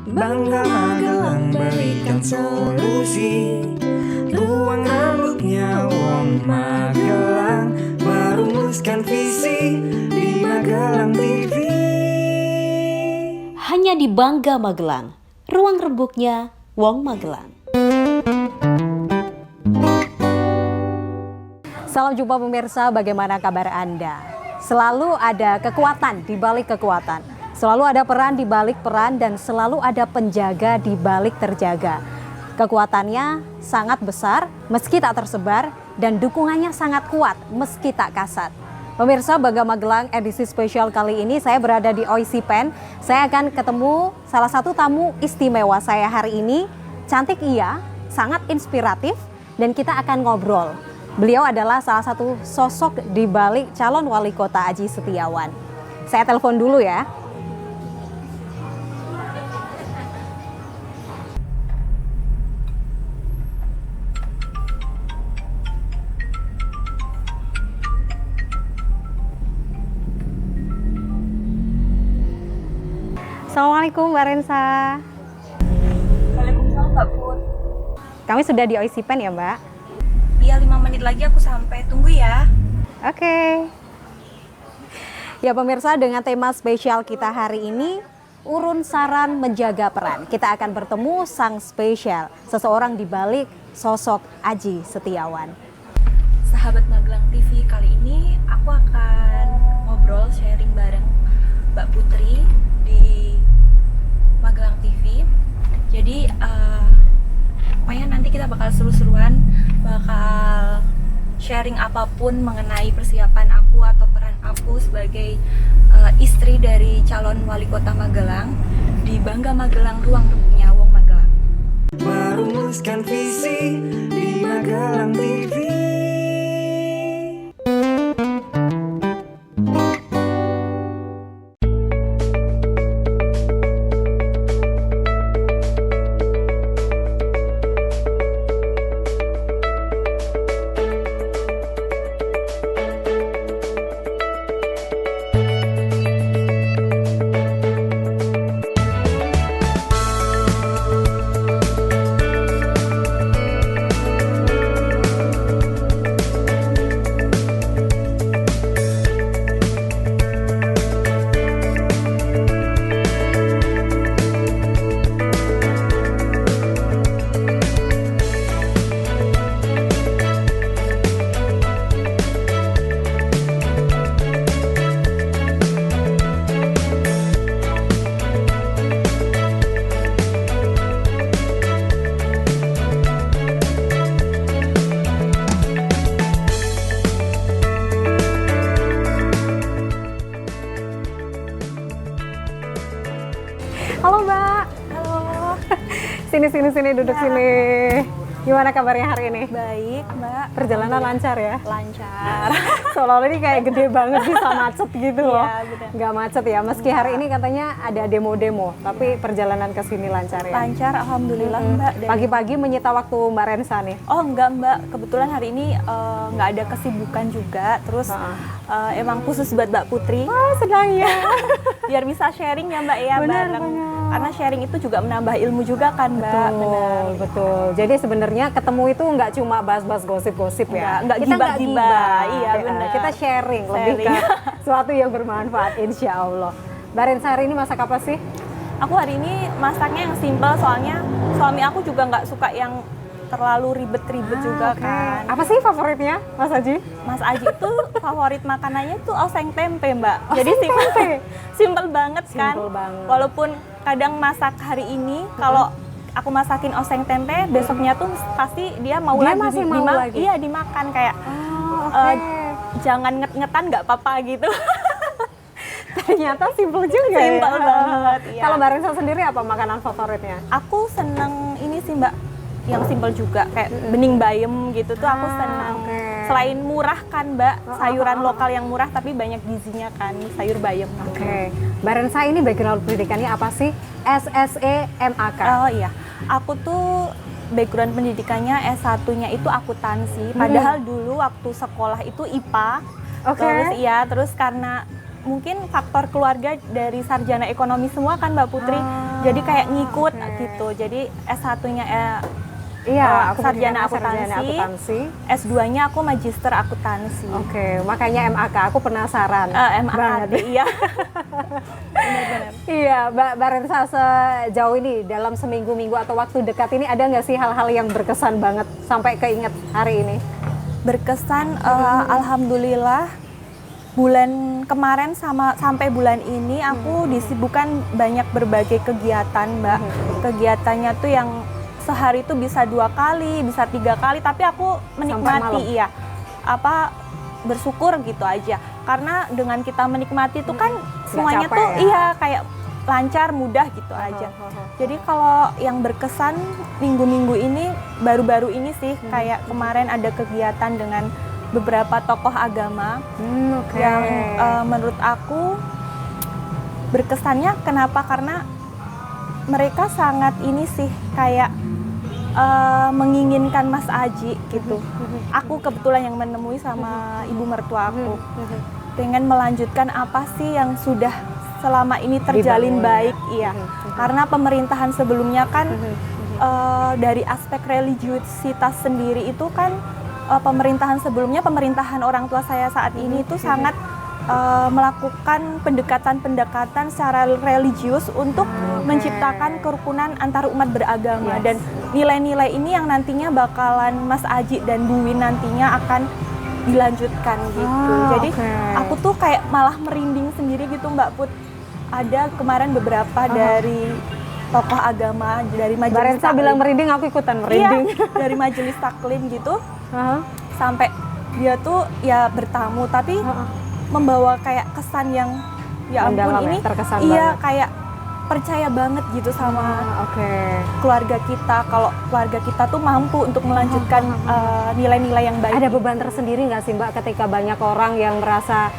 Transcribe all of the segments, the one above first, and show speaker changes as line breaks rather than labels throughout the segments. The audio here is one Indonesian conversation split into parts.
Bangga Magelang berikan solusi. Ruang rambutnya Wong Magelang merumuskan visi di Magelang TV.
Hanya di Bangga Magelang, ruang rembuknya Wong Magelang. Salam jumpa pemirsa, bagaimana kabar Anda? Selalu ada kekuatan di balik kekuatan. Selalu ada peran di balik peran dan selalu ada penjaga di balik terjaga. Kekuatannya sangat besar meski tak tersebar dan dukungannya sangat kuat meski tak kasat. Pemirsa, Bangga Magelang edisi spesial kali ini saya berada di OIC Pen. Saya akan ketemu salah satu tamu istimewa saya hari ini. Cantik iya, sangat inspiratif dan kita akan ngobrol. Beliau adalah salah satu sosok di balik calon wali kota Aji Setiawan. Saya telepon dulu ya. Assalamualaikum Mbak Rensa.
Waalaikumsalam Mbak Put.
Kami sudah di OIC Pen ya Mbak?
Iya, 5 menit lagi aku sampai. Tunggu ya.
Oke. Ya pemirsa, dengan tema spesial kita hari ini, urun saran menjaga peran. Kita akan bertemu sang spesial, seseorang di balik sosok Aji Setiawan.
Sahabat Magelang TV, kali ini aku akan ngobrol sharing bareng Mbak Putri di Magelang TV. Jadi pokoknya nanti kita bakal seru-seruan, bakal sharing apapun mengenai persiapan aku atau peran aku sebagai istri dari calon wali kota Magelang di Bangga Magelang, ruang rembuknya Wong Magelang.
Merumuskan visi di Magelang TV.
Halo Mbak.
Halo.
Sini duduk
Ya.
sini. Gimana kabarnya hari ini?
Baik, Mbak.
Perjalanan lancar ya?
Lancar.
Seolah-olah ini kayak gede banget bisa macet gitu loh.
Iya, benar.
Nggak macet ya, meski hari ini katanya ada demo-demo, tapi perjalanan ke sini lancar ya?
Lancar, alhamdulillah Mbak. Dan-
Pagi-pagi menyita waktu Mbak Rensa nih?
Oh enggak Mbak, kebetulan hari ini nggak ada kesibukan juga. Terus emang khusus buat Mbak Putri.
Oh, sedang ya.
Biar bisa sharing ya Mbak ya
Benar,
bareng.
benar.
Karena sharing itu juga menambah ilmu juga kan Mbak. Benar.
Betul. Jadi sebenarnya ketemu itu nggak cuma bahas-bahas gosip-gosip ya.
Nggak
Kita nggak
gibah-gibah.
gibah.
Iya,
Ya,
benar.
Kita sharing, lebih ke
Sharing.
sesuatu yang bermanfaat insya Allah. Mbak Rensa hari ini masak apa sih?
Aku hari ini masaknya yang simple, soalnya suami aku juga nggak suka yang terlalu ribet-ribet juga
Oke.
kan.
Apa sih favoritnya Mas Aji?
Mas Aji itu favorit makanannya tuh oseng tempe Mbak. Jadi
Oseng
simple,
tempe?
simple banget kan.
Simple banget.
Walaupun kadang masak hari ini, kalau aku masakin oseng tempe, besoknya tuh pasti dia mau
Dia
lagi.
masih mau lagi?
Iya, dimakan kayak
Oh,
eh, jangan nget-ngetan nggak apa-apa gitu.
Ternyata simple juga ya.
Simple banget, iya.
Kalau Mbak Rensa sendiri apa makanan favoritnya?
Aku seneng ini sih Mbak, yang simple juga kayak bening bayem gitu tuh aku seneng.
oke.
Selain murah kan Mbak, sayuran
oh.
lokal yang murah tapi banyak gizinya kan, sayur bayem.
Oke. Mbak Rensa ini background pendidikannya apa sih? SSE MAK.
Oh iya, aku tuh background pendidikannya S1-nya itu akuntansi. Padahal dulu waktu sekolah itu IPA.
Oke.
Terus karena mungkin faktor keluarga dari sarjana ekonomi semua kan Mbak Putri. Jadi kayak ngikut gitu. Jadi S1-nya
Iya, aku
sarjana
sarjana akuntansi.
S2-nya aku magister akuntansi.
Oke, makanya MAK aku penasaran.
MAK, iya. Benar-benar.
Iya, Mbak Rensa, sejauh ini dalam seminggu-minggu atau waktu dekat ini ada nggak sih hal-hal yang berkesan banget sampai keinget hari ini?
Berkesan, alhamdulillah bulan kemarin sampai bulan ini aku disibukkan banyak berbagai kegiatan, Mbak. Kegiatannya tuh yang sehari itu bisa 2 kali, bisa 3 kali, tapi aku menikmati, iya, bersyukur gitu aja. Karena dengan kita menikmati itu kan semuanya
capek
tuh
ya?
iya kayak lancar, mudah gitu aja. Jadi kalau yang berkesan minggu-minggu ini, baru-baru ini sih, kayak kemarin ada kegiatan dengan beberapa tokoh agama yang menurut aku berkesannya. Kenapa? Karena mereka sangat ini sih kayak menginginkan Mas Aji gitu. Aku kebetulan yang menemui sama ibu mertua aku, pengen melanjutkan apa sih yang sudah selama ini terjalin baik, iya. Karena pemerintahan sebelumnya kan dari aspek religiusitas sendiri itu kan pemerintahan sebelumnya, pemerintahan orang tua saya saat ini itu sangat melakukan pendekatan-pendekatan secara religius untuk menciptakan kerukunan antar umat beragama. Dan nilai-nilai ini yang nantinya bakalan Mas Aji dan Bu Win nantinya akan dilanjutkan gitu. Jadi aku tuh kayak malah merinding sendiri gitu, Mbak Put. Ada kemarin beberapa dari tokoh agama, dari majelis
Mbak Rensa bilang merinding, aku ikutan merinding.
Iya, dari majelis taklim gitu. Sampai dia tuh ya bertamu, tapi membawa kayak kesan yang ya ampun, ini
terkesan
iya
banget.
kayak percaya banget gitu sama keluarga kita. Kalau keluarga kita tuh mampu untuk melanjutkan nilai-nilai yang baik.
Ada beban tersendiri nggak sih, Mbak, ketika banyak orang yang merasa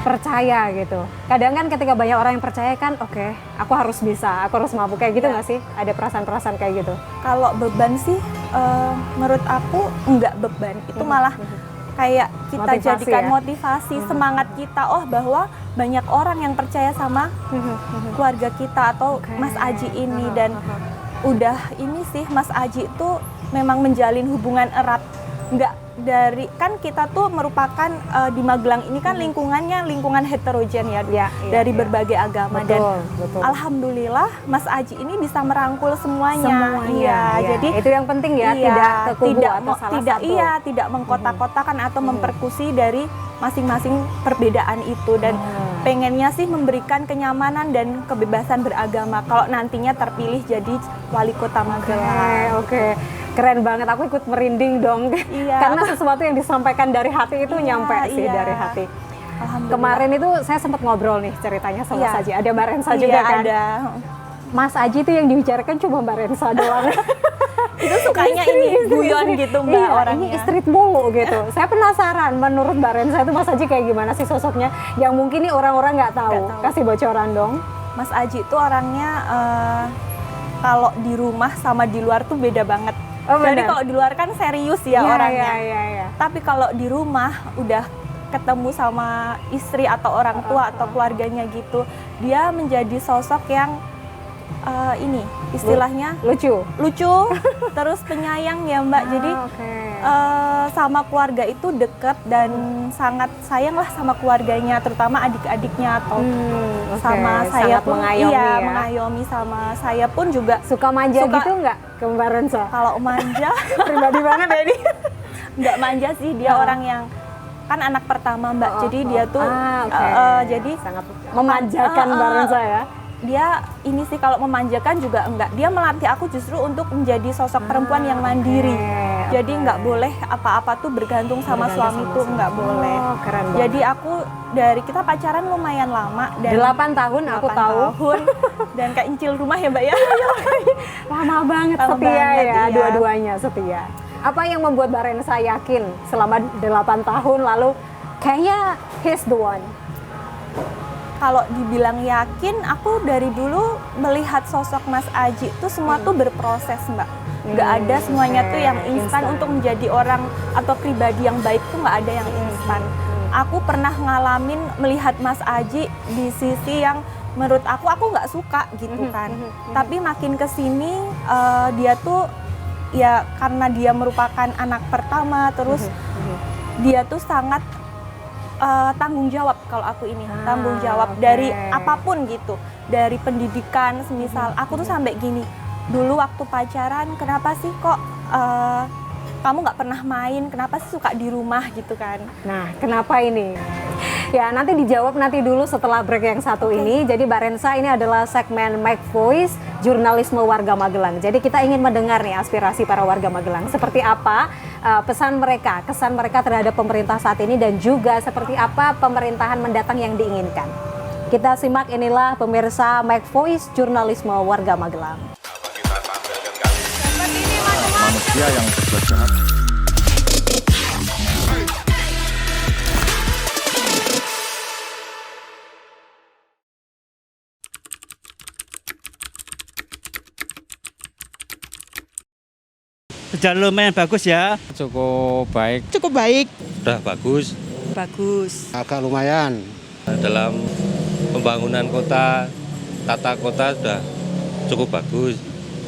percaya gitu? Kadang kan ketika banyak orang yang percaya kan, oke, aku harus bisa, aku harus mampu, kayak gitu nggak sih? Ada perasaan-perasaan kayak gitu?
Kalau beban sih, menurut aku enggak beban. Itu malah kayak kita
Motivasi,
jadikan
ya?
motivasi, semangat kita, bahwa banyak orang yang percaya sama keluarga kita atau Mas Aji ini. Dan udah ini sih, Mas Aji itu memang menjalin hubungan erat. Enggak dari, kan kita tuh merupakan di Magelang ini kan lingkungannya lingkungan heterogen ya, dari berbagai agama. Dan alhamdulillah Mas Aji ini bisa merangkul semuanya. Jadi
itu yang penting ya, tidak terkubu atau salah satu.
Tidak mengkotak-kotakan atau memperkusi dari masing-masing perbedaan itu. Dan pengennya sih memberikan kenyamanan dan kebebasan beragama kalau nantinya terpilih jadi wali kota Magelang.
Keren banget, aku ikut merinding dong. Karena sesuatu yang disampaikan dari hati itu nyampe sih dari hati. Kemarin itu saya sempat ngobrol nih ceritanya sama Mas Aji. Ada Mbak Rensa juga kan?
Ada.
Mas Aji itu yang dibicarakan cuma Mbak Rensa doang.
Itu sukanya ini guyon gitu, Mbak, orangnya.
Ini istri mulu gitu. Saya penasaran, menurut Mbak Rensa itu Mas Aji kayak gimana sih sosoknya? Yang mungkin nih orang-orang nggak tahu. Kasih bocoran dong.
Mas Aji itu orangnya kalau di rumah sama di luar tuh beda banget. Jadi kalau di luar kan serius ya orangnya. Tapi kalau di rumah udah ketemu sama istri atau orang tua atau keluarganya gitu, dia menjadi sosok yang ini istilahnya
lucu,
terus penyayang ya, Mbak. Jadi sama keluarga itu dekat dan sangat sayang lah sama keluarganya, terutama adik-adiknya atau sama saya pun mengayomi sama saya pun juga.
Suka manja gitu nggak ke Mbak Rensa?
Kalau manja
pribadi banget ya ini.
Nggak manja sih, dia orang yang kan anak pertama, Mbak. Jadi dia tuh jadi
sangat memanjakan Mbak Rensa ya.
Dia ini sih kalau memanjakan juga enggak. Dia melatih aku justru untuk menjadi sosok perempuan yang mandiri. Jadi enggak boleh apa-apa tuh bergantung sama suami tuh enggak boleh.
Keren banget.
Jadi aku dari kita pacaran lumayan lama dan
8 tahun aku tahu.
Dan kayak incil rumah ya, Mbak ya.
Lama banget, setia ya, dua-duanya setia. Apa yang membuat Mbak Rensa yakin selama 8 tahun lalu kayaknya he's the one?
Kalau dibilang yakin, aku dari dulu melihat sosok Mas Aji itu semua tuh berproses, Mbak. Nggak ada semuanya tuh yang instan untuk menjadi orang atau pribadi yang baik tuh nggak ada yang instan. Aku pernah ngalamin melihat Mas Aji di sisi yang
menurut aku nggak suka gitu kan. Tapi makin kesini dia tuh ya karena dia merupakan anak pertama, terus dia tuh sangat tanggung jawab kalau aku ini, tanggung jawab dari apapun gitu, dari pendidikan. Semisal aku tuh sampai gini, dulu waktu pacaran kenapa sih kok kamu nggak pernah main, kenapa sih suka di rumah gitu kan.
Nah, kenapa ini? Ya, nanti dijawab nanti dulu setelah break yang satu ini. Jadi Mbak Rensa, ini adalah segmen Make Voice, jurnalisme warga Magelang. Jadi kita ingin mendengar nih aspirasi para warga Magelang. Seperti apa pesan mereka, kesan mereka terhadap pemerintah saat ini, dan juga seperti apa pemerintahan mendatang yang diinginkan. Kita simak, inilah pemirsa Make Voice, jurnalisme warga Magelang.
Manusia yang berbuat jahat.
Berjalan lumayan bagus ya.
Cukup baik.
Cukup baik.
Sudah bagus.
Bagus.
Agak lumayan.
Dalam pembangunan kota, tata kota sudah cukup bagus.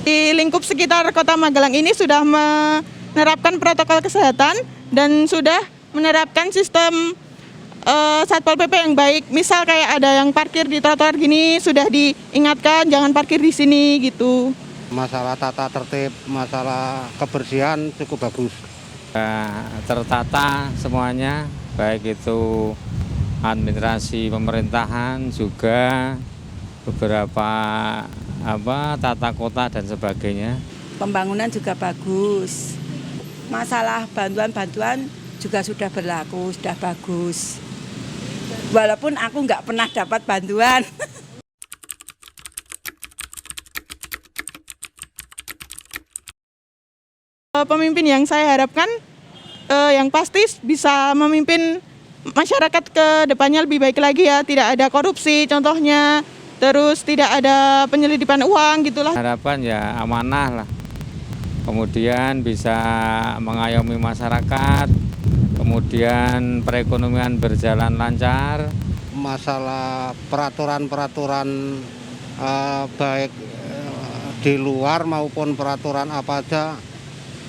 Di lingkup sekitar Kota Magelang ini sudah menerapkan protokol kesehatan dan sudah menerapkan sistem Satpol PP yang baik. Misal kayak ada yang parkir di trotoar gini, sudah diingatkan jangan parkir di sini gitu.
Masalah tata tertib, masalah kebersihan cukup bagus.
Tertata semuanya, baik itu administrasi pemerintahan, juga beberapa tata kota dan sebagainya.
Pembangunan juga bagus. Masalah bantuan-bantuan juga sudah berlaku, sudah bagus. Walaupun aku nggak pernah dapat bantuan.
Pemimpin yang saya harapkan yang pasti bisa memimpin masyarakat ke depannya lebih baik lagi ya. Tidak ada korupsi contohnya, terus tidak ada penyelidikan uang gitulah.
Harapan ya amanah lah. Kemudian bisa mengayomi masyarakat, kemudian perekonomian berjalan lancar.
Masalah peraturan-peraturan baik di luar maupun peraturan apa aja,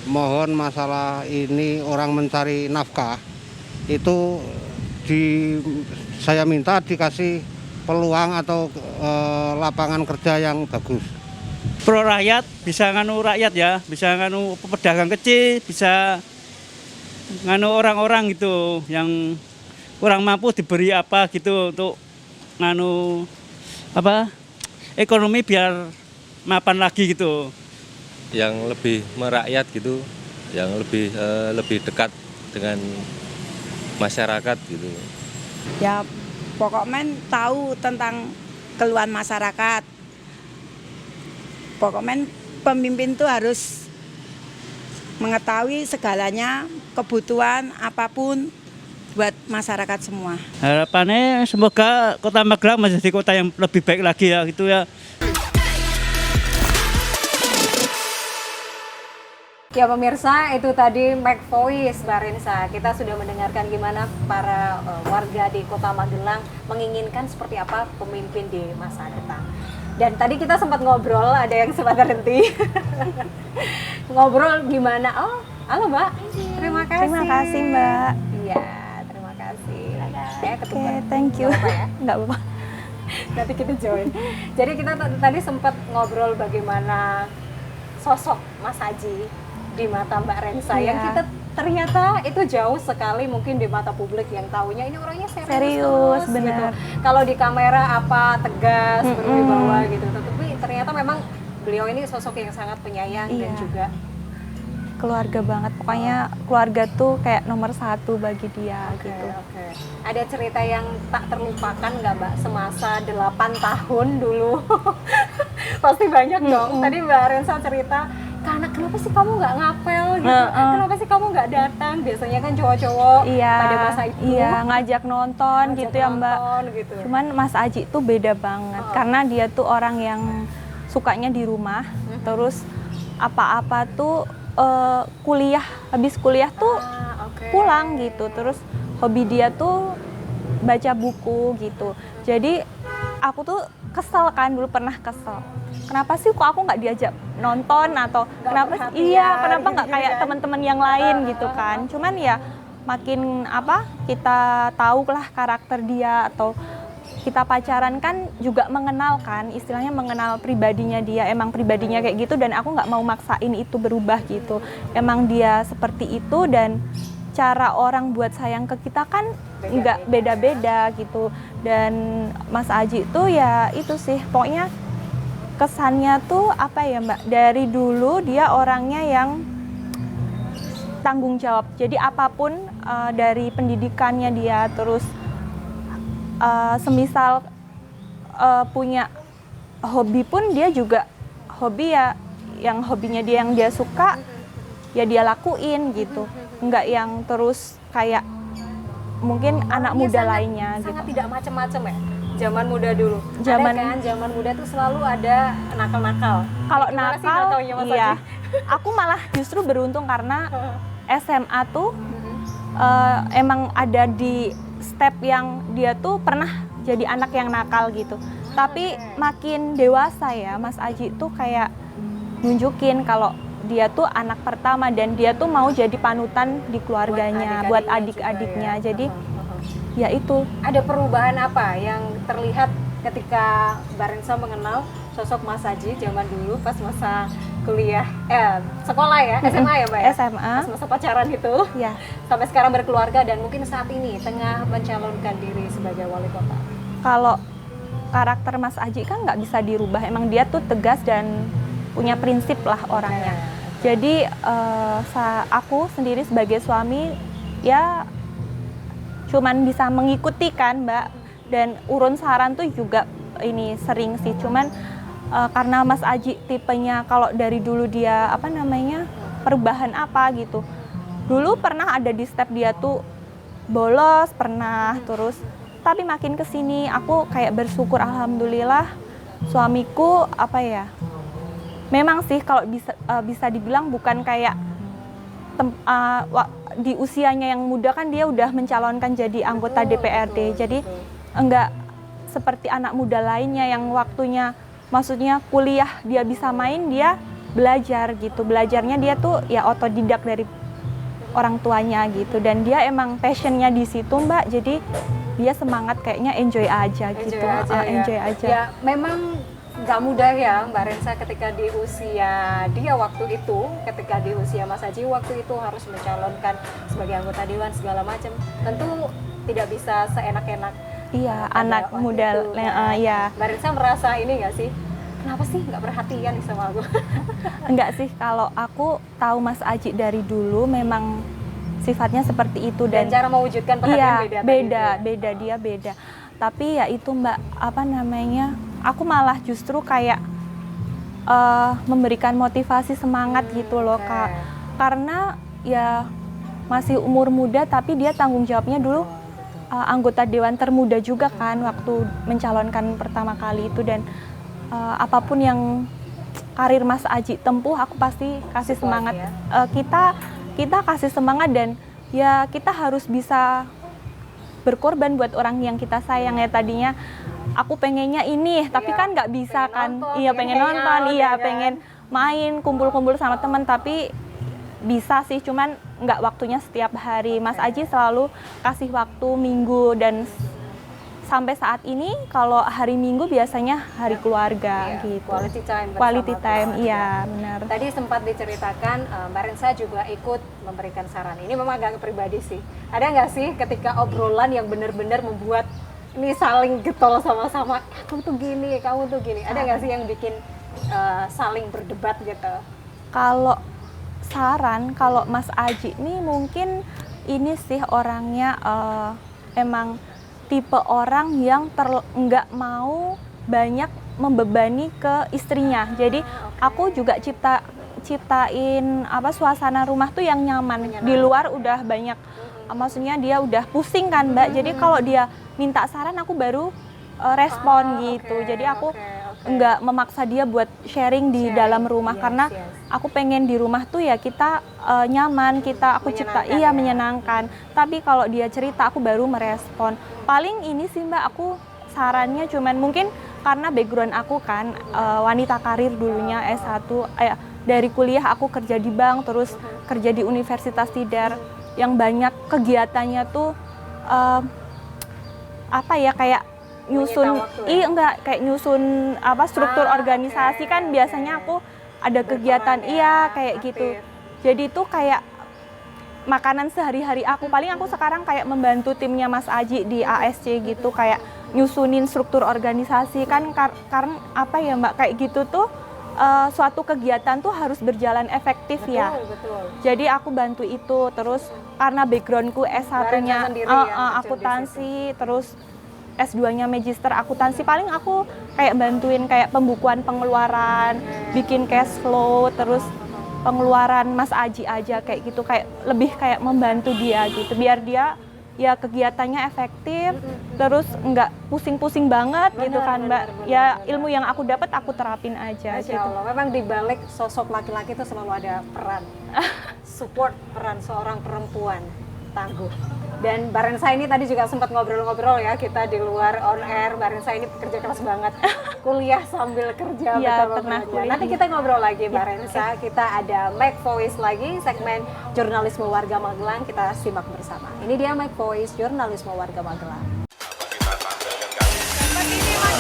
mohon masalah ini orang mencari nafkah itu saya minta dikasih peluang atau lapangan kerja yang bagus.
Pro rakyat, bisa nganu rakyat ya, bisa nganu pedagang kecil, bisa nganu orang-orang gitu yang kurang mampu diberi apa gitu untuk nganu ekonomi biar mapan lagi gitu.
Yang lebih merakyat gitu, yang lebih dekat dengan masyarakat gitu.
Ya pokoknya tahu tentang keluhan masyarakat. Pokoknya pemimpin tuh harus mengetahui segalanya, kebutuhan apapun buat masyarakat semua.
Harapannya semoga Kota Magelang menjadi kota yang lebih baik lagi ya gitu ya.
Ya pemirsa, itu tadi Make Voice Mbak Rensa. Kita sudah mendengarkan gimana para warga di Kota Magelang menginginkan seperti apa pemimpin di masa depan. Dan tadi kita sempat ngobrol, ada yang sempat berhenti. Ngobrol gimana? Oh, halo Mbak. Terima kasih.
Terima kasih Mbak.
Iya, terima kasih.
Oke, thank you.
Nggak apa-apa. Nanti kita join. Jadi kita tadi sempat ngobrol bagaimana sosok Mas Haji di mata Mbak Rensa, yang kita ternyata itu jauh sekali mungkin di mata publik yang taunya ini orangnya serius
benar.
gitu. Kalau di kamera apa tegas berwibawa gitu, tapi ternyata memang beliau ini sosok yang sangat penyayang dan juga
keluarga banget. Pokoknya keluarga tuh kayak nomor satu bagi dia gitu.
Oke. Ada cerita yang tak terlupakan nggak Mbak semasa 8 tahun dulu? Pasti banyak dong. Tadi Mbak Rensa cerita, kenapa sih kamu nggak ngapel gitu? Kenapa sih kamu nggak datang? Biasanya kan cowok-cowok pada masa itu
ngajak nonton gitu ya Mbak.
Gitu.
Cuman Mas Aji tuh beda banget karena dia tuh orang yang sukanya di rumah, terus apa-apa tuh habis kuliah tuh pulang gitu. Terus hobi dia tuh baca buku gitu. Jadi aku tuh kesel kan, dulu pernah kesel. Kenapa sih kok aku nggak diajak nonton atau kenapa kenapa nggak kayak teman-teman yang lain gitu kan. Cuman ya makin kita tahu lah karakter dia atau kita pacaran kan juga mengenal kan, istilahnya mengenal pribadinya dia, emang pribadinya kayak gitu dan aku nggak mau maksain itu berubah gitu. Emang dia seperti itu dan cara orang buat sayang ke kita kan nggak beda-beda gitu. Dan Mas Aji itu ya itu sih, pokoknya kesannya tuh apa ya Mbak, dari dulu dia orangnya yang tanggung jawab. Jadi apapun dari pendidikannya dia, terus semisal punya hobi pun dia juga hobi ya, yang hobinya dia yang dia suka ya dia lakuin gitu. Enggak yang terus kayak mungkin anak muda lainnya
sangat
gitu.
tidak macam-macam ya. Zaman muda dulu.
Zaman-
Ada kan zaman muda tuh selalu ada nakal-nakal.
Kalau
Gimana sih
nakal,
nakalnya Mas
iya.
Aji?
Aku malah justru beruntung karena SMA tuh emang ada di step yang dia tuh pernah jadi anak yang nakal gitu. Tapi makin dewasa ya, Mas Aji tuh kayak nunjukin kalau dia tuh anak pertama dan dia tuh mau jadi panutan di keluarganya, buat adik-adiknya.
juga ya.
Jadi ya itu.
Ada perubahan apa yang terlihat ketika Mbak Rensa mengenal sosok Mas Aji zaman dulu pas masa kuliah, sekolah ya, SMA ya Mbak ya?
SMA.
Pas masa pacaran itu,
Ya.
sampai sekarang berkeluarga dan mungkin saat ini tengah mencalonkan diri sebagai wali kota.
Kalau karakter Mas Aji kan nggak bisa dirubah, emang dia tuh tegas dan punya prinsip lah orangnya. Jadi aku sendiri sebagai suami ya cuman bisa mengikuti kan Mbak, dan urun saran tuh juga ini sering sih, cuman karena Mas Aji tipenya kalau dari dulu dia perubahan apa gitu. Dulu pernah ada di step dia tuh bolos, pernah terus, tapi makin kesini aku kayak bersyukur alhamdulillah suamiku memang sih kalau bisa dibilang bukan kayak di usianya yang muda kan dia udah mencalonkan jadi anggota DPRD. Jadi enggak seperti anak muda lainnya yang waktunya maksudnya kuliah dia bisa main, dia belajar gitu. Belajarnya dia tuh ya otodidak dari orang tuanya gitu, dan dia emang passionnya di situ Mbak. Jadi dia semangat kayaknya enjoy aja gitu. Enjoy aja.
Ya memang nggak mudah ya Mbak Rensa ketika di usia dia waktu itu, ketika di usia Mas Aji waktu itu harus mencalonkan sebagai anggota dewan segala macam. Tentu tidak bisa seenak-enak.
Iya,
pada
anak
waktu
muda
itu.
ya.
Mbak Rensa merasa ini nggak sih? Kenapa sih nggak perhatian nih sama aku?
Enggak sih, kalau aku tahu Mas Aji dari dulu memang sifatnya seperti itu
Dan cara mewujudkan perhatian beda.
beda, dia beda. Tapi ya itu Mbak, aku malah justru kayak memberikan motivasi semangat gitu loh Kak. Karena ya masih umur muda tapi dia tanggung jawabnya dulu anggota dewan termuda juga kan waktu mencalonkan pertama kali itu, dan apapun yang karir Mas Aji tempuh aku pasti kasih semangat. Kita kasih semangat, dan ya kita harus bisa berkorban buat orang yang kita sayang ya. Tadinya aku pengennya ini tapi kan nggak bisa kan. Pengen nonton, pengen main kumpul-kumpul sama teman, tapi bisa sih, cuman nggak waktunya setiap hari. Mas Aji selalu kasih waktu minggu, dan sampai saat ini kalau hari Minggu biasanya hari keluarga gitu.
Quality time bersama
Quality time,
keluarga.
iya benar.
Tadi sempat diceritakan Mbak Rensa juga ikut memberikan saran. Ini memang agak pribadi sih. Ada nggak sih ketika obrolan yang benar-benar membuat ini saling getol sama-sama, kamu tuh gini, kamu tuh gini. Ada nggak sih yang bikin saling berdebat gitu?
Kalau saran, kalau Mas Aji ini mungkin ini sih orangnya emang tipe orang yang nggak mau banyak membebani ke istrinya. Jadi aku juga ciptain suasana rumah tuh yang nyaman. Di luar udah banyak, maksudnya dia udah pusing kan Mbak. Jadi kalau dia minta saran aku baru respon gitu. Jadi aku nggak memaksa dia buat sharing di dalam rumah, karena aku pengen di rumah tuh ya kita nyaman, menyenangkan. Tapi kalau dia cerita aku baru merespon. Paling ini sih Mbak, aku sarannya cuman mungkin karena background aku kan wanita karir dulunya S1, dari kuliah aku kerja di bank, terus kerja di Universitas Tidar yang banyak kegiatannya tuh kayak nyusun kayak nyusun struktur organisasi kan biasanya aku ada kegiatan kayak gitu. Jadi itu kayak makanan sehari-hari aku. Paling aku sekarang kayak membantu timnya Mas Aji di ASC gitu, kayak nyusunin struktur organisasi kan karena ya Mbak, kayak gitu tuh suatu kegiatan tuh harus berjalan efektif ya.
Betul.
Jadi aku bantu itu, terus karena backgroundku S1-nya akuntansi, terus S2-nya magister akuntansi, paling aku kayak bantuin kayak pembukuan pengeluaran, bikin cash flow, terus pengeluaran Mas Aji aja kayak gitu, kayak lebih kayak membantu dia gitu biar dia ya kegiatannya efektif, terus nggak pusing-pusing banget gitu kan Mbak. Ya ilmu yang aku dapat aku terapin aja.
Masya Allah, memang di balik sosok laki-laki itu selalu ada peran support, peran seorang perempuan tangguh. Dan Mbak Rensa ini tadi juga sempat ngobrol-ngobrol ya, kita di luar on air. Mbak Rensa ini pekerja keras banget, kuliah sambil kerja.
Iya,
betul
pernah kuliah.
Nanti kita ngobrol lagi Mbak Rensa, kita ada Make Voice lagi, segmen jurnalisme warga Magelang, kita simak bersama. Ini dia Make Voice, jurnalisme warga Magelang.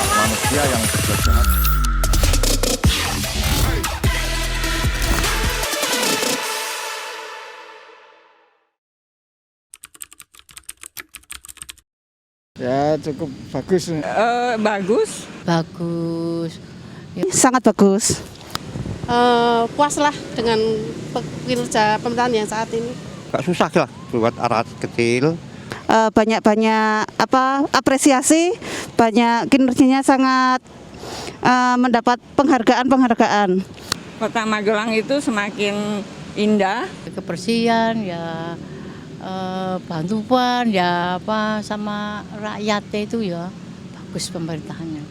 Manusia yang sehat.
Ya cukup bagus.
Bagus.
Sangat bagus.
Puaslah dengan kinerja pemerintahan yang saat ini.
Gak susah lah buat anak kecil.
Banyak-banyak apresiasi, banyak kinerjanya sangat mendapat penghargaan.
Kota Magelang itu semakin indah.
Kebersihan ya, bantuan ya sama rakyatnya itu ya bagus pemerintahannya.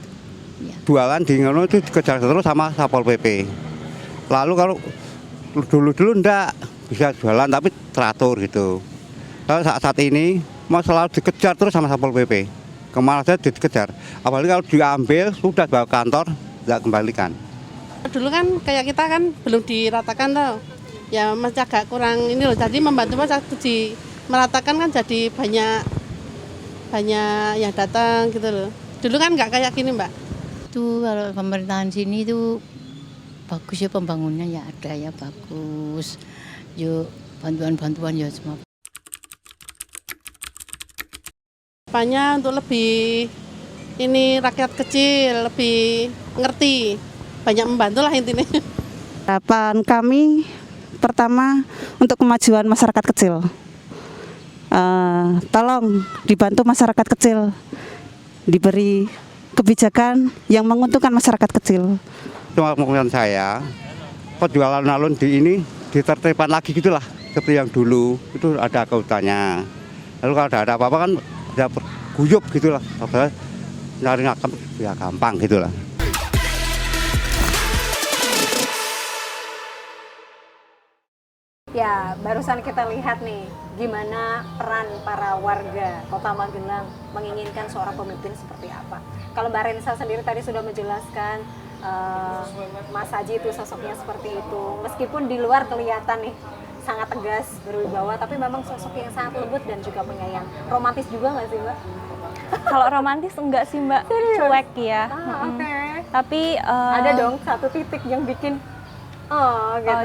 Ya.
Jualan di ngono itu dikejar terus sama Satpol PP. Lalu kalau dulu ndak bisa jualan tapi teratur gitu. Kalau saat ini mau selalu dikejar terus sama Satpol PP. Kemana saja dikejar. Apalagi kalau diambil sudah bawa kantor nggak kembalikan.
Dulu kan kayak kita kan belum diratakan tuh. Ya masih agak kurang ini loh. Jadi membantu di meratakan kan jadi banyak yang datang gitu loh. Dulu kan nggak kayak gini Mbak.
Itu kalau pemerintahan sini itu bagus ya, pembangunannya ya ada ya bagus. Yuk bantuan ya semua.
Banyak untuk lebih ini rakyat kecil lebih ngerti, banyak membantu lah intinya.
Harapan kami pertama untuk kemajuan masyarakat kecil. Tolong dibantu masyarakat kecil, diberi kebijakan yang menguntungkan masyarakat kecil.
Cuma kemungkinan saya, penjualan alun di ini ditertibkan lagi gitulah, seperti yang dulu itu ada kehutannya. Lalu kalau ada apa-apa kan ya guyup gitulah, nyari ngakam ya gampang gitulah.
Ya, barusan kita lihat nih gimana peran para warga Kota Magelang menginginkan seorang pemimpin seperti apa. Kalau Mbak Rensa sendiri tadi sudah menjelaskan Mas Haji itu sosoknya seperti itu. Meskipun di luar kelihatan nih sangat tegas, berwibawa, tapi memang sosok yang sangat lembut dan juga penyayang. Romantis juga nggak sih Mbak?
Kalau romantis enggak sih Mbak, cuek ya.
Oke.
Tapi
Ada dong satu titik yang bikin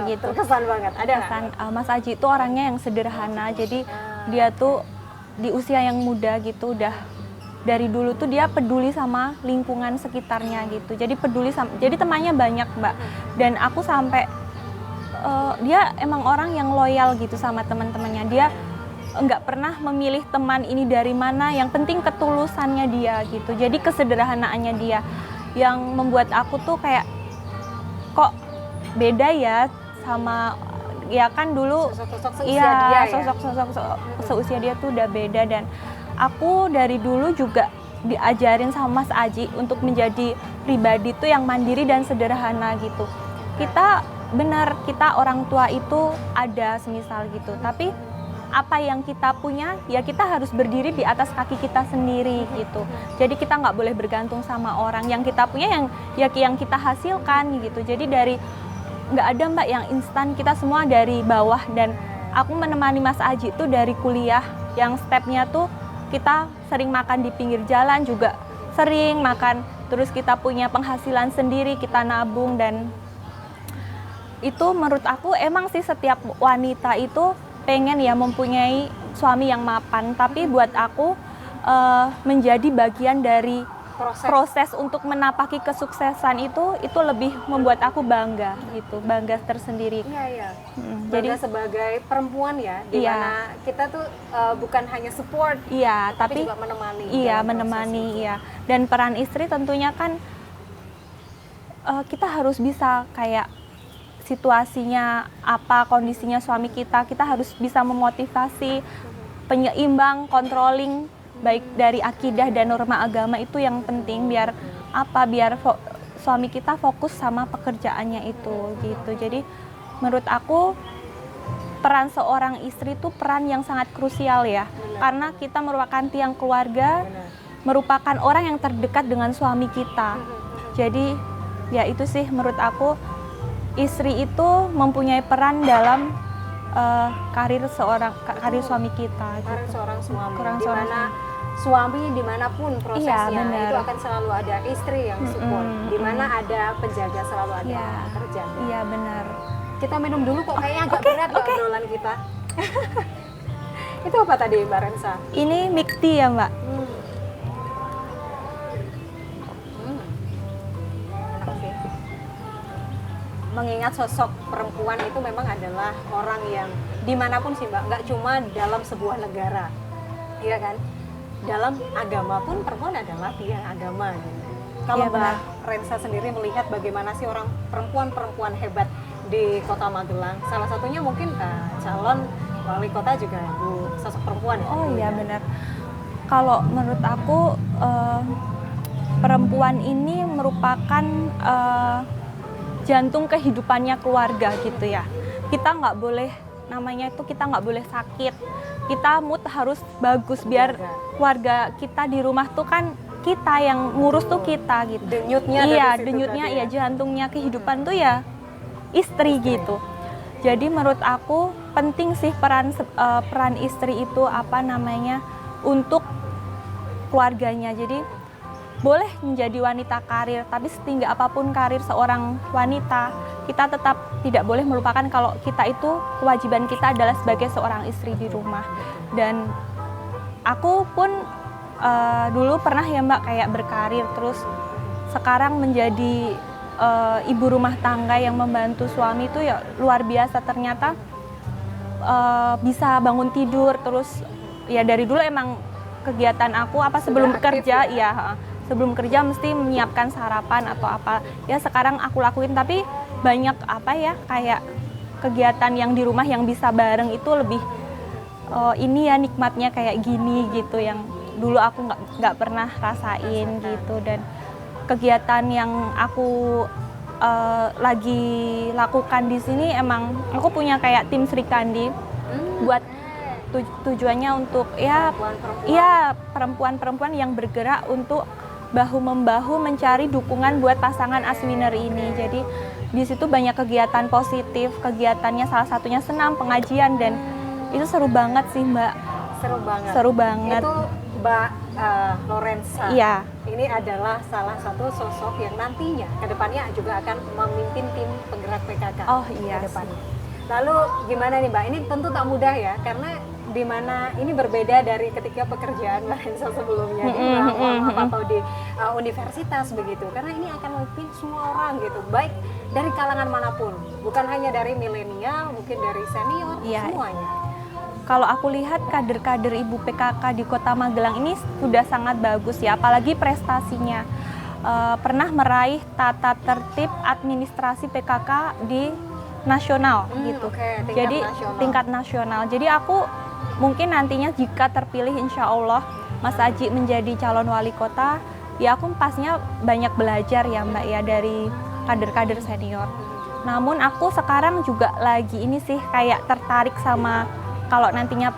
gitu. Terkesan banget. Ada
kan Mas Aji itu orangnya yang sederhana, jadi dia tuh di usia yang muda gitu udah dari dulu tuh dia peduli sama lingkungan sekitarnya gitu. Jadi jadi temannya banyak Mbak. Dan aku sampai dia emang orang yang loyal gitu sama teman-temannya. Dia nggak pernah memilih teman ini dari mana, yang penting ketulusannya dia gitu. Jadi kesederhanaannya dia yang membuat aku tuh kayak kok beda ya sama ya kan dulu
sosok seusia dia ya?
sosok seusia dia tuh udah beda. Dan aku dari dulu juga diajarin sama Mas Aji untuk menjadi pribadi tuh yang mandiri dan sederhana gitu. Kita orang tua itu ada semisal gitu, tapi apa yang kita punya, ya kita harus berdiri di atas kaki kita sendiri gitu. Jadi kita nggak boleh bergantung sama orang. Yang kita punya yang kita hasilkan gitu. Jadi dari nggak ada Mbak yang instan, kita semua dari bawah. Dan aku menemani Mas Aji tuh dari kuliah, yang stepnya tuh kita sering makan di pinggir jalan juga, sering makan. Terus kita punya penghasilan sendiri, kita nabung. Dan itu menurut aku emang sih setiap wanita itu pengen ya mempunyai suami yang mapan, tapi buat aku menjadi bagian dari proses untuk menapaki kesuksesan itu lebih membuat aku bangga gitu, bangga tersendiri.
Iya.
Jadi
Bangga sebagai perempuan ya, di
Iya.
mana kita tuh bukan hanya support,
iya,
tapi
tapi
juga menemani.
iya
dalam
menemani
proses itu.
iya. Dan peran istri tentunya kan kita harus bisa kayak situasinya apa, kondisinya suami kita harus bisa memotivasi, penyeimbang, controlling, baik dari akidah dan norma agama itu yang penting biar suami kita fokus sama pekerjaannya itu gitu. Jadi menurut aku peran seorang istri itu peran yang sangat krusial ya, karena kita merupakan tiang keluarga, merupakan orang yang terdekat dengan suami kita. Jadi ya itu sih menurut aku, istri itu mempunyai peran dalam karir suami kita.
Karir
Gitu.
seorang suami,
Kurang
di
seorang
mana suami dimanapun prosesnya
Iya, benar.
itu akan selalu ada istri yang support, di mana ada penjaga, selalu ada
Iya.
kerja.
Iya benar.
Kita minum dulu kok, kayaknya agak berat loh obrolan kita. Itu apa tadi Mbak Rensa?
Ini milk tea ya Mbak.
Enak sih. Mengingat sosok perempuan itu memang adalah orang yang dimanapun sih Mbak, nggak cuma dalam sebuah negara, iya kan? Dalam agama pun perempuan adalah tiang agama. Gitu. Kalau
Iya,
Mbak
benar.
Rensa sendiri melihat bagaimana sih orang perempuan hebat di Kota Magelang, salah satunya mungkin calon wali kota juga Bu, sosok perempuan ya?
Oh iya benar. Kalau menurut aku perempuan ini merupakan jantung kehidupannya keluarga gitu ya. Kita nggak boleh, namanya itu kita nggak boleh sakit. Kita mood harus bagus biar keluarga kita di rumah tuh kan kita yang ngurus tuh kita gitu.
Denyutnya
Iya,
dari situ
denyutnya
tadi
ya, jantungnya kehidupan tuh ya istri gitu. Jadi menurut aku penting sih peran istri itu untuk keluarganya. Jadi boleh menjadi wanita karir, tapi setinggi apapun karir seorang wanita, kita tetap tidak boleh melupakan kalau kita itu kewajiban kita adalah sebagai seorang istri di rumah. Dan aku pun dulu pernah ya Mbak kayak berkarir, terus sekarang menjadi ibu rumah tangga yang membantu suami itu ya luar biasa. Ternyata bisa bangun tidur, terus ya dari dulu emang kegiatan aku sebelum kerja ya sebelum kerja mesti menyiapkan sarapan atau apa ya, sekarang aku lakuin. Tapi banyak kayak kegiatan yang di rumah yang bisa bareng itu lebih ini ya nikmatnya kayak gini gitu, yang dulu aku nggak pernah rasain gitu. Dan kegiatan yang aku lagi lakukan di sini, emang aku punya kayak tim Sri Kandi buat tujuannya untuk perempuan-perempuan yang bergerak untuk bahu-membahu mencari dukungan buat pasangan Aswinner ini. Jadi di situ banyak kegiatan positif, kegiatannya salah satunya senam, pengajian, dan itu seru banget sih Mbak. Seru banget.
Itu Mbak Lorensa.
Iya.
Ini adalah salah satu sosok yang nantinya ke depannya juga akan memimpin tim penggerak PKK
Oh iya
ke depannya. Lalu gimana nih Mbak? Ini tentu tak mudah ya, karena di mana ini berbeda dari ketika pekerjaan Mbak Rensa sebelumnya di atau di universitas begitu. Karena ini akan memimpin semua orang gitu, baik dari kalangan manapun, bukan hanya dari milenial, mungkin dari senior, semuanya.
Kalau aku lihat kader-kader Ibu PKK di Kota Magelang ini sudah sangat bagus ya, apalagi prestasinya. Pernah meraih tata tertib administrasi PKK di nasional gitu. Jadi tingkat nasional. Jadi aku mungkin nantinya jika terpilih insya Allah Mas Aji menjadi calon wali kota, ya aku pastinya banyak belajar ya Mbak ya dari kader-kader senior. Namun aku sekarang juga lagi ini sih kayak tertarik sama kalau nantinya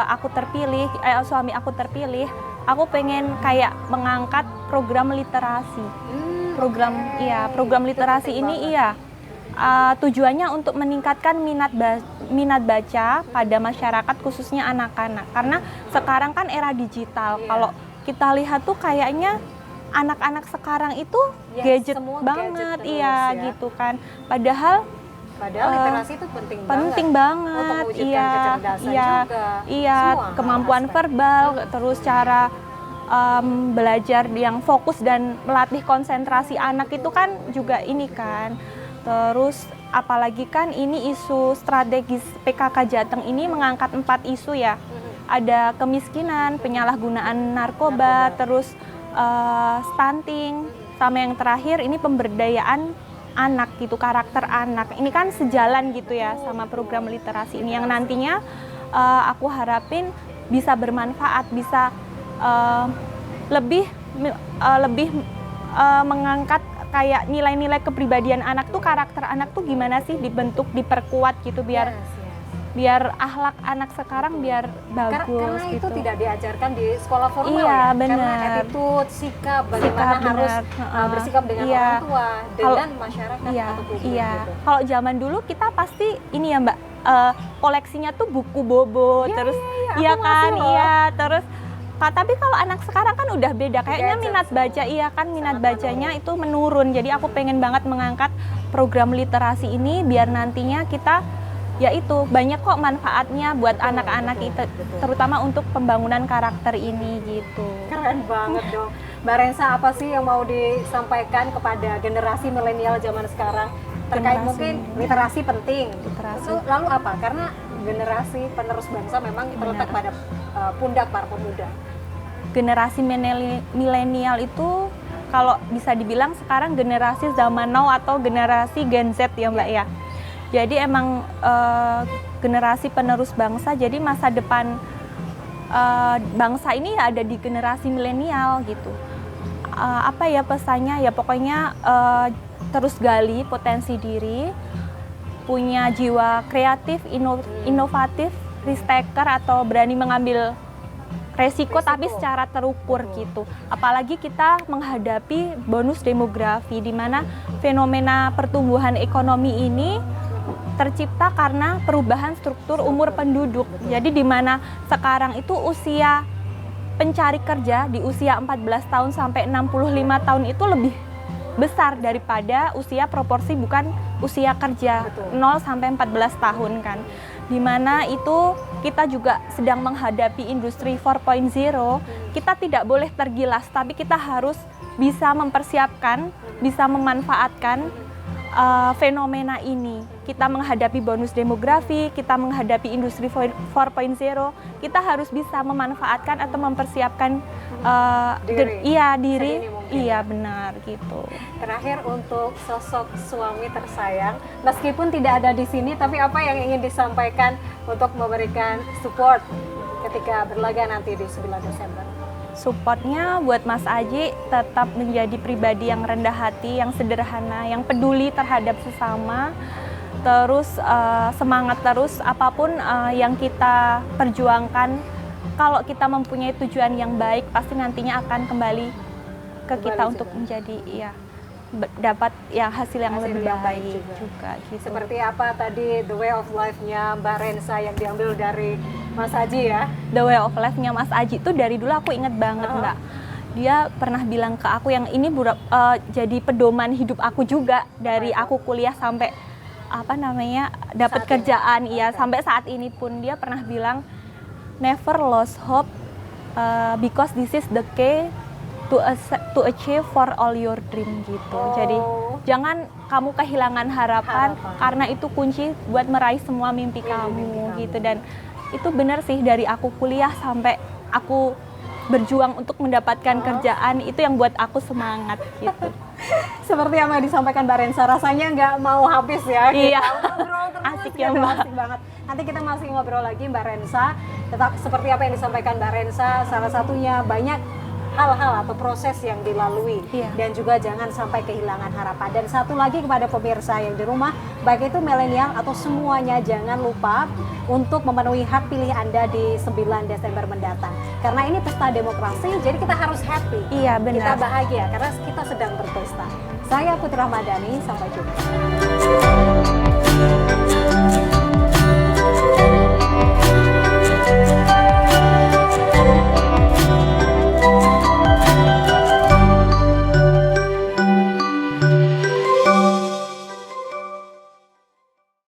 aku terpilih, suami aku terpilih, aku pengen kayak mengangkat program literasi. Program literasi ini tujuannya untuk meningkatkan minat baca pada masyarakat, khususnya anak-anak. Karena sekarang kan era digital. Kalau kita lihat tuh kayaknya anak-anak sekarang itu gadget banget, gitu kan. Padahal
literasi itu penting
banget.
untuk mewujudkan kecerdasan juga.
Kemampuan verbal, terus cara belajar yang fokus dan melatih konsentrasi anak itu kan juga ini kan. Terus apalagi kan ini isu strategis PKK Jateng ini mengangkat 4 isu ya. Ada kemiskinan, penyalahgunaan narkoba, terus stunting, sama yang terakhir ini pemberdayaan anak gitu, karakter anak. Ini kan sejalan gitu ya sama program literasi ini yang nantinya aku harapin bisa bermanfaat, bisa lebih mengangkat kayak nilai-nilai kepribadian anak tuh, karakter anak tuh gimana sih dibentuk, diperkuat gitu biar akhlak anak sekarang biar bagus.
Karena
gitu.
itu tidak diajarkan di sekolah formal
Iya,
ya.
benar.
Karena attitude, sikap, bagaimana harus bersikap dengan orang tua, dengan masyarakat atau publik. Gitu.
Kalau zaman dulu kita pasti ini ya Mbak, koleksinya tuh buku bobo, terus terus tapi kalau anak sekarang kan udah beda, kayaknya minat baca minat bacanya itu menurun. Jadi aku pengen banget mengangkat program literasi ini biar nantinya kita yaitu banyak kok manfaatnya buat anak-anak itu, terutama untuk pembangunan karakter ini gitu.
Keren banget dong. Mbak Rensa, apa sih yang mau disampaikan kepada generasi milenial zaman sekarang terkait mungkin literasi penting? Itu lalu apa? Karena generasi penerus bangsa memang terletak pada pundak para pemuda.
Generasi milenial itu kalau bisa dibilang sekarang generasi zaman now atau generasi Gen Z ya Mbak ya. Jadi emang generasi penerus bangsa, jadi masa depan bangsa ini ya ada di generasi milenial gitu. Apa ya pesannya? Ya pokoknya terus gali potensi diri, punya jiwa kreatif, inovatif, risk taker atau berani mengambil resiko tapi secara terukur gitu. Apalagi kita menghadapi bonus demografi di mana fenomena pertumbuhan ekonomi ini tercipta karena perubahan struktur umur penduduk. Jadi di mana sekarang itu usia pencari kerja di usia 14 tahun sampai 65 tahun itu lebih besar daripada usia proporsi bukan usia kerja. Betul. 0 sampai 14 tahun kan. Di mana itu kita juga sedang menghadapi industri 4.0, kita tidak boleh tergilas, tapi kita harus bisa mempersiapkan, bisa memanfaatkan fenomena ini. Kita menghadapi bonus demografi, kita menghadapi industri 4.0, kita harus bisa memanfaatkan atau mempersiapkan diri. Iya benar gitu.
Terakhir untuk sosok suami tersayang, meskipun tidak ada di sini, tapi apa yang ingin disampaikan untuk memberikan support ketika berlaga nanti di 9 Desember?
Supportnya buat Mas Aji tetap menjadi pribadi yang rendah hati, yang sederhana, yang peduli terhadap sesama, terus semangat terus apapun yang kita perjuangkan. Kalau kita mempunyai tujuan yang baik, pasti nantinya akan kembali ke kita untuk menjadi dapat hasil yang lebih baik juga gitu.
Seperti apa tadi the way of life-nya Mbak Rensa yang diambil dari Mas Aji ya?
The way of life-nya Mas Aji itu dari dulu aku inget banget Mbak. Dia pernah bilang ke aku yang ini jadi pedoman hidup aku juga dari aku kuliah sampai dapat kerjaan sampai saat ini pun dia pernah bilang never lose hope because this is the key to achieve for all your dream gitu. Jadi jangan kamu kehilangan harapan karena itu kunci buat meraih semua mimpi kamu gitu. Dan itu benar sih, dari aku kuliah sampai aku berjuang untuk mendapatkan kerjaan, itu yang buat aku semangat gitu.
Seperti yang disampaikan Mbak Rensa, rasanya nggak mau habis ya.
Iya.
Ngobrol terus
asik ya Mbak.
Asik banget. Nanti kita masih ngobrol lagi Mbak Rensa. Tetap seperti apa yang disampaikan Mbak Rensa, salah satunya banyak hal-hal atau proses yang dilalui dan juga jangan sampai kehilangan harapan. Dan satu lagi kepada pemirsa yang di rumah, baik itu milenial atau semuanya, jangan lupa untuk memenuhi hak pilih Anda di 9 Desember mendatang. Karena ini pesta demokrasi, jadi kita harus happy.
Iya,
Kita
benar.
bahagia karena kita sedang berpesta. Saya Putri Ramadhani, sampai jumpa.